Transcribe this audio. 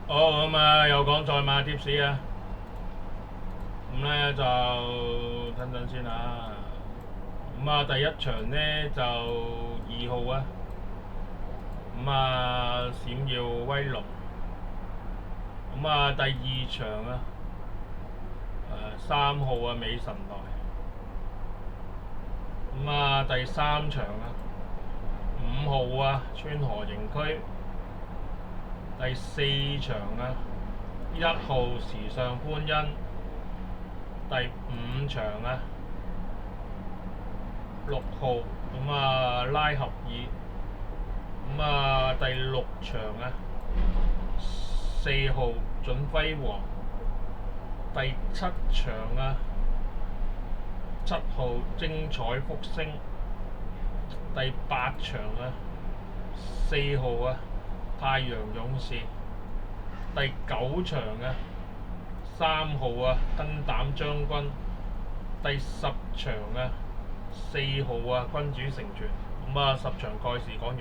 好咁啊，又講賽馬貼士啊。咁咧就等陣先啊。咁啊，第一場咧就2號啊。咁啊，閃耀威龍。咁啊，第二場啊，3號啊，美神來。咁啊，第三場啊，5號啊，川河營區。第四場啊，1號時尚歡欣。第五場啊，6號咁啊，拉合爾。咁啊，第六場啊，4號準輝煌。第七場啊，7號精彩福星。第八場啊，4號啊，太陽勇士。第九場啊，3號啊，燈膽將軍。第10場啊，4號啊，君主成全。咁啊，10場賽事講完。